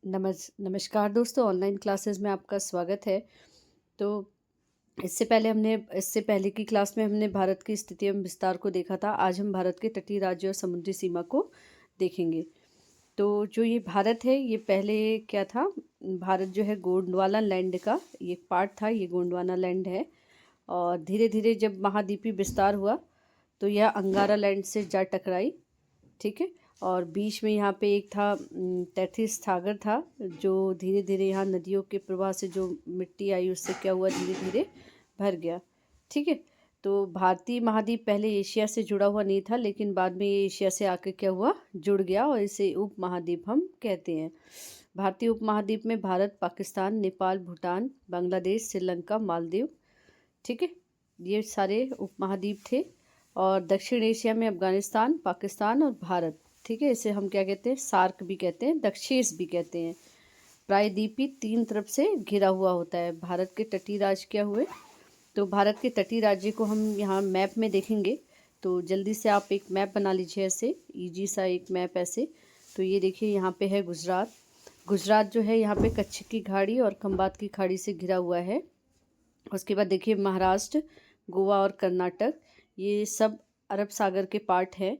नमस्कार दोस्तों, online classes में आपका स्वागत है। तो इससे पहले की क्लास में हमने भारत की स्थिति एवं विस्तार को देखा था। आज हम भारत के तटीय राज्य और समुद्री सीमा को देखेंगे। तो जो ये भारत है, ये पहले क्या था? भारत जो है गोंडवाना लैंड का ये एक पार्ट था। ये गोंडवाना लैंड है और धीरे धीरे जब महाद्वीपीय विस्तार हुआ तो यह अंगारा लैंड से जा टकराई। ठीक है। और बीच में यहाँ पे एक था तैथिस सागर था, जो धीरे धीरे यहाँ नदियों के प्रवाह से जो मिट्टी आई उससे क्या हुआ, धीरे धीरे भर गया। ठीक है। तो भारतीय महाद्वीप पहले एशिया से जुड़ा हुआ नहीं था, लेकिन बाद में ये एशिया से आके क्या हुआ, जुड़ गया और इसे उप महाद्वीप हम कहते हैं। भारतीय उप महाद्वीप में भारत, पाकिस्तान, नेपाल, भूटान, बांग्लादेश, श्रीलंका, मालदीव, ठीक है, ये सारे उप महाद्वीप थे। और दक्षिण एशिया में अफगानिस्तान, पाकिस्तान और भारत। ठीक है, इसे हम क्या कहते हैं, सार्क भी कहते हैं, दक्षेस भी कहते हैं। प्रायद्वीपीय तीन तरफ से घिरा हुआ होता है। भारत के तटीय राज्य क्या हुए? तो भारत के तटीय राज्य को हम यहाँ मैप में देखेंगे। तो जल्दी से आप एक मैप बना लीजिए, ऐसे इजी सा एक मैप ऐसे। तो ये देखिए, यहाँ पे है गुजरात। गुजरात जो है यहाँ पे कच्छ की खाड़ी और खंबात की खाड़ी से घिरा हुआ है। उसके बाद देखिए महाराष्ट्र, गोवा और कर्नाटक, ये सब अरब सागर के पार्ट है।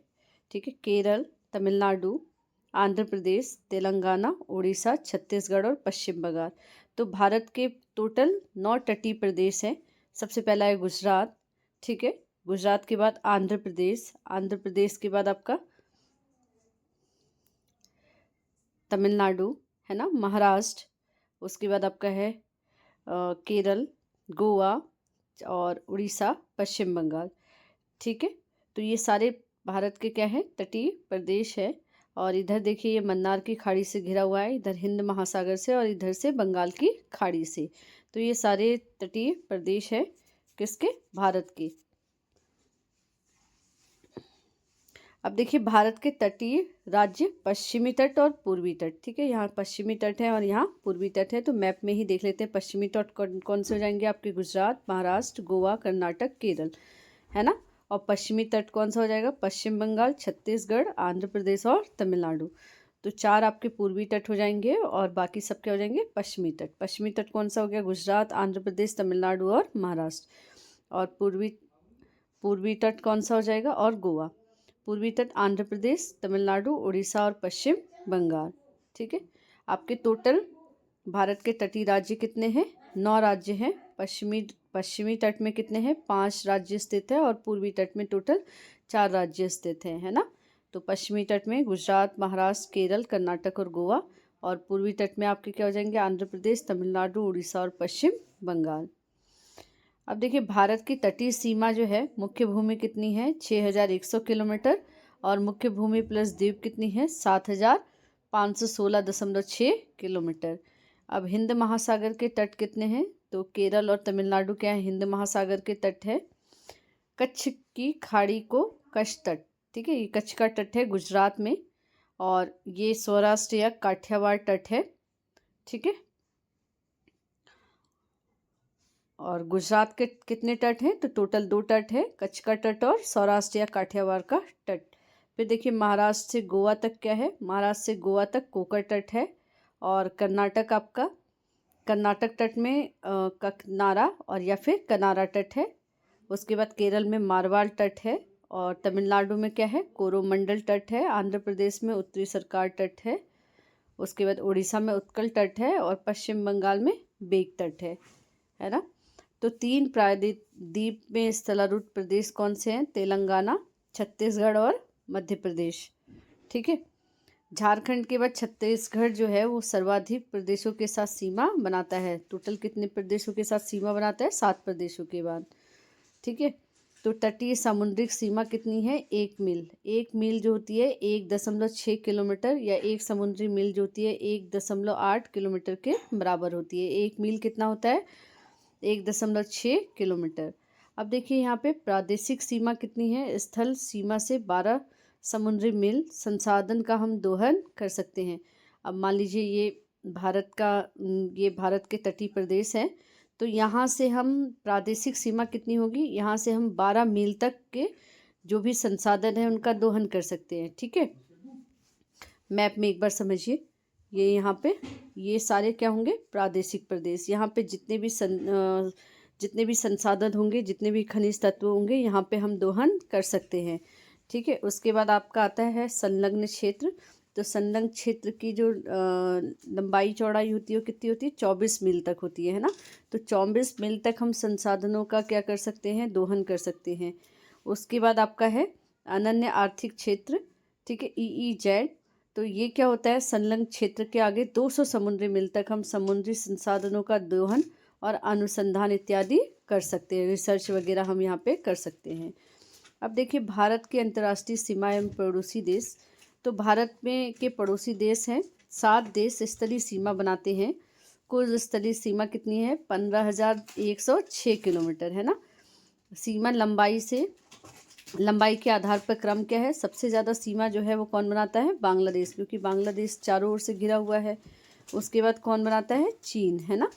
ठीक है। केरल, तमिलनाडु, आंध्र प्रदेश, तेलंगाना, उड़ीसा, छत्तीसगढ़ और पश्चिम बंगाल। तो भारत के टोटल 9 तटीय प्रदेश हैं। सबसे पहला है गुजरात। ठीक है। गुजरात के बाद आंध्र प्रदेश, आंध्र प्रदेश के बाद आपका तमिलनाडु, है ना, महाराष्ट्र। उसके बाद आपका है केरल, गोवा और उड़ीसा, पश्चिम बंगाल। ठीक है। तो ये सारे भारत के क्या है, तटीय प्रदेश है। और इधर देखिए, ये मन्नार की खाड़ी से घिरा हुआ है, इधर हिंद महासागर से और इधर से बंगाल की खाड़ी से। तो ये सारे तटीय प्रदेश है किसके, भारत के। अब देखिए भारत के तटीय राज्य, पश्चिमी तट और पूर्वी तट। ठीक है, यहाँ पश्चिमी तट है और यहाँ पूर्वी तट है। तो मैप में ही देख लेते हैं पश्चिमी तट कौन कौन से हो जाएंगे आपके, गुजरात, महाराष्ट्र, गोवा, कर्नाटक, केरल, है ना। और पश्चिमी तट कौन सा हो जाएगा, पश्चिम बंगाल, छत्तीसगढ़, आंध्र प्रदेश और तमिलनाडु। तो 4 आपके पूर्वी तट हो जाएंगे और बाकी सब क्या हो जाएंगे, पश्चिमी तट। पश्चिमी तट कौन सा हो गया, गुजरात, आंध्र प्रदेश, तमिलनाडु और महाराष्ट्र। और पूर्वी तट कौन सा हो जाएगा, और गोवा। पूर्वी तट आंध्र प्रदेश, तमिलनाडु, उड़ीसा और पश्चिम बंगाल। ठीक है। आपके टोटल भारत के तटीय राज्य कितने हैं, 9 राज्य हैं। पश्चिमी तट में कितने हैं, 5 राज्य स्थित है और पूर्वी तट में टोटल 4 राज्य स्थित हैं, है ना। तो पश्चिमी तट में गुजरात, महाराष्ट्र, केरल, कर्नाटक और गोवा। और पूर्वी तट में आपके क्या हो जाएंगे, आंध्र प्रदेश, तमिलनाडु, उड़ीसा और पश्चिम बंगाल। अब देखिए भारत की तटीय सीमा जो है, मुख्य भूमि कितनी है, 6100 किलोमीटर। और मुख्य भूमि प्लस द्वीप कितनी है, 7516.6 किलोमीटर। अब हिंद महासागर के तट कितने हैं, तो केरल और तमिलनाडु क्या है, हिंद महासागर के तट है। कच्छ की खाड़ी को कच्छ तट, ठीक है, ये कच्छ का तट है गुजरात में। और ये सौराष्ट्र या काठियावाड़ तट है। ठीक है। और गुजरात के कितने तट हैं, तो टोटल 2 तट है, कच्छ का तट और सौराष्ट्र या काठियावाड़ का तट। फिर देखिए महाराष्ट्र से गोवा तक क्या है, महाराष्ट्र से गोवा तक कोकर तट है। और कर्नाटक आपका, कर्नाटक तट में ककनारा और या फिर कनारा तट है। उसके बाद केरल में मारवाड़ तट है। और तमिलनाडु में क्या है, कोरोमंडल तट है। आंध्र प्रदेश में उत्तरी सरकार तट है। उसके बाद उड़ीसा में उत्कल तट है और पश्चिम बंगाल में बेग तट है ना। तो 3 प्रायद्वीप में स्थलारूढ़ प्रदेश कौन से हैं, तेलंगाना, छत्तीसगढ़ और मध्य प्रदेश। ठीक है। झारखंड के बाद छत्तीसगढ़ जो है वो सर्वाधिक प्रदेशों के साथ सीमा बनाता है। टोटल कितने प्रदेशों के साथ सीमा बनाता है, 7 प्रदेशों के बाद। ठीक है। तो तटीय सामुद्रिक सीमा कितनी है, 1 मील। 1 मील जो होती है 1.6 किलोमीटर, या 1 समुद्री मील जो होती है 1.8 किलोमीटर के बराबर होती है। 1 मील कितना होता है, 1.6 किलोमीटर। अब देखिए यहाँ पे प्रादेशिक सीमा कितनी है, स्थल सीमा से 12 समुद्री मील संसाधन का हम दोहन कर सकते हैं। अब मान लीजिए ये भारत के तटीय प्रदेश हैं। तो यहाँ से हम प्रादेशिक सीमा कितनी होगी, यहाँ से हम 12 मील तक के जो भी संसाधन है उनका दोहन कर सकते हैं। ठीक है। मैप में एक बार समझिए, ये यहाँ पे ये सारे क्या होंगे, प्रादेशिक प्रदेश। यहाँ पे जितने भी संसाधन होंगे, जितने भी खनिज तत्व होंगे, यहाँ पे हम दोहन कर सकते हैं। ठीक है। उसके बाद आपका आता है संलग्न क्षेत्र। तो संलग्न क्षेत्र की जो लंबाई चौड़ाई होती है वो कितनी होती है, 24 मील तक होती है ना। तो 24 मील तक हम संसाधनों का क्या कर सकते हैं, दोहन कर सकते हैं। उसके बाद आपका है अनन्य आर्थिक क्षेत्र। ठीक है, EEZ। तो ये क्या होता है, संलग्न क्षेत्र के आगे 200 समुद्री मील तक हम समुद्री संसाधनों का दोहन और अनुसंधान इत्यादि कर सकते हैं, रिसर्च वगैरह हम यहाँ पे कर सकते हैं। अब देखिए भारत की अंतर्राष्ट्रीय सीमा एवं पड़ोसी देश। तो भारत में के पड़ोसी देश हैं 7 देश स्थलीय सीमा बनाते हैं। कुल स्थलीय सीमा कितनी है, 15,106 किलोमीटर है ना। सीमा लंबाई के आधार पर क्रम क्या है, सबसे ज़्यादा सीमा जो है वो कौन बनाता है, बांग्लादेश, क्योंकि बांग्लादेश चारों ओर से घिरा हुआ है। उसके बाद कौन बनाता है, चीन है ना,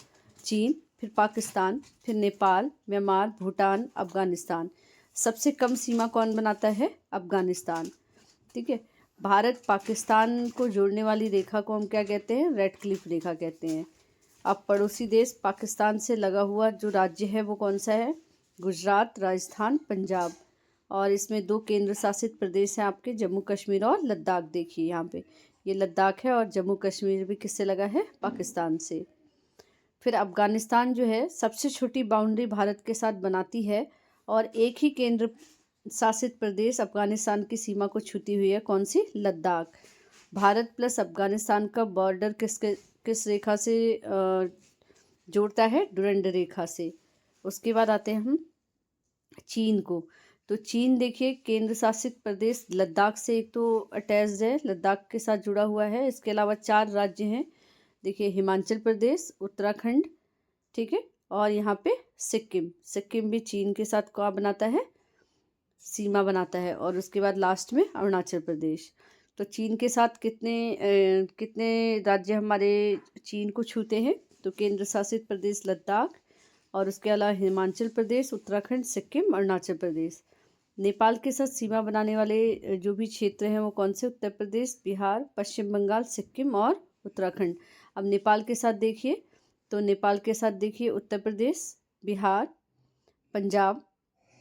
चीन, फिर पाकिस्तान, फिर नेपाल, म्यांमार, भूटान, अफगानिस्तान। सबसे कम सीमा कौन बनाता है, अफगानिस्तान। ठीक है। भारत पाकिस्तान को जोड़ने वाली रेखा को हम क्या कहते हैं, रेड क्लिफ रेखा कहते हैं। अब पड़ोसी देश पाकिस्तान से लगा हुआ जो राज्य है वो कौन सा है, गुजरात, राजस्थान, पंजाब। और इसमें 2 केंद्र शासित प्रदेश हैं आपके, जम्मू कश्मीर और लद्दाख। देखिए यहाँ पे ये लद्दाख है और जम्मू कश्मीर भी किससे लगा है, पाकिस्तान से। फिर अफगानिस्तान जो है सबसे छोटी बाउंड्री भारत के साथ बनाती है और एक ही केंद्र शासित प्रदेश अफगानिस्तान की सीमा को छूती हुई है, कौन सी, लद्दाख। भारत प्लस अफगानिस्तान का बॉर्डर किस रेखा से जोड़ता है, डुरंड रेखा से। उसके बाद आते हैं हम चीन को। तो चीन देखिए केंद्र शासित प्रदेश लद्दाख से एक तो अटैच्ड है, लद्दाख के साथ जुड़ा हुआ है। इसके अलावा 4 राज्य हैं, देखिए हिमाचल प्रदेश, उत्तराखंड, ठीक है, और यहाँ पे सिक्किम भी चीन के साथ क्या बनाता है, सीमा बनाता है। और उसके बाद लास्ट में अरुणाचल प्रदेश। तो चीन के साथ कितने राज्य हमारे चीन को छूते हैं, तो केंद्र शासित प्रदेश लद्दाख, और उसके अलावा हिमाचल प्रदेश, उत्तराखंड, सिक्किम, अरुणाचल प्रदेश। नेपाल के साथ सीमा बनाने वाले जो भी क्षेत्र हैं वो कौन से, उत्तर प्रदेश, बिहार, पश्चिम बंगाल, सिक्किम और उत्तराखंड। अब नेपाल के साथ देखिए, तो नेपाल के साथ देखिए उत्तर प्रदेश, बिहार, पंजाब,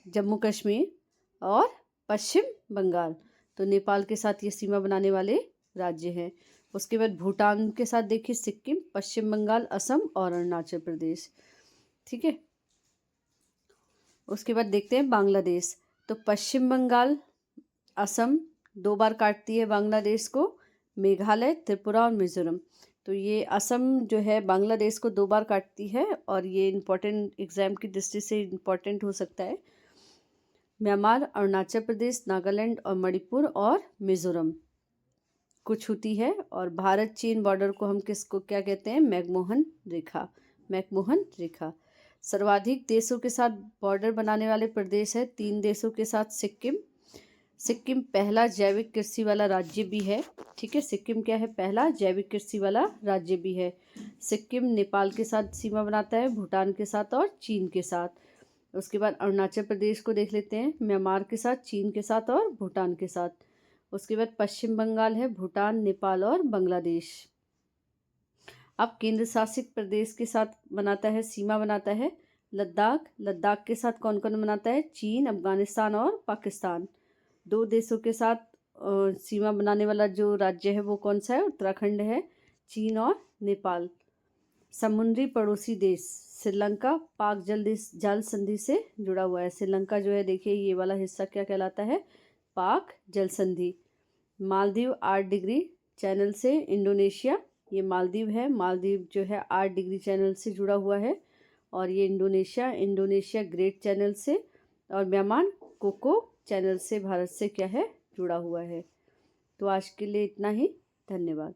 जम्मू कश्मीर और पश्चिम बंगाल। तो नेपाल के साथ ये सीमा बनाने वाले राज्य हैं। उसके बाद भूटान के साथ देखिए सिक्किम, पश्चिम बंगाल, असम और अरुणाचल प्रदेश। ठीक है। उसके बाद देखते हैं बांग्लादेश। तो पश्चिम बंगाल, असम 2 बार काटती है बांग्लादेश को, मेघालय, त्रिपुरा और मिजोरम। तो ये असम जो है बांग्लादेश को 2 बार काटती है और ये इम्पोर्टेंट एग्जाम की दृष्टि से इम्पोर्टेंट हो सकता है। म्यांमार, अरुणाचल प्रदेश, नागालैंड और मणिपुर और मिजोरम को छूती है। और भारत चीन बॉर्डर को हम किसको क्या कहते हैं, मैकमोहन रेखा। सर्वाधिक देशों के साथ बॉर्डर बनाने वाले प्रदेश है 3 देशों के साथ सिक्किम पहला जैविक कृषि वाला राज्य भी है। ठीक है, सिक्किम क्या है, पहला जैविक कृषि वाला राज्य भी है। सिक्किम नेपाल के साथ सीमा बनाता है, भूटान के साथ और चीन के साथ। उसके बाद अरुणाचल प्रदेश को देख लेते हैं, म्यांमार के साथ, चीन के साथ और भूटान के साथ। उसके बाद पश्चिम बंगाल है, भूटान, नेपाल और बांग्लादेश। अब केंद्र शासित प्रदेश के साथ सीमा बनाता है लद्दाख के साथ कौन कौन बनाता है, चीन, अफगानिस्तान और पाकिस्तान। 2 देशों के साथ सीमा बनाने वाला जो राज्य है वो कौन सा है, उत्तराखंड है, चीन और नेपाल। समुद्री पड़ोसी देश श्रीलंका पाक जल संधि से जुड़ा हुआ है। श्रीलंका जो है देखिए ये वाला हिस्सा क्या कहलाता है, पाक जल संधि। मालदीव 8 डिग्री चैनल से, इंडोनेशिया, ये मालदीव है, मालदीव जो है 8 डिग्री चैनल से जुड़ा हुआ है। और ये इंडोनेशिया ग्रेट चैनल से, और म्यांमार कोको चैनल से भारत से क्या है, जुड़ा हुआ है। तो आज के लिए इतना ही, धन्यवाद।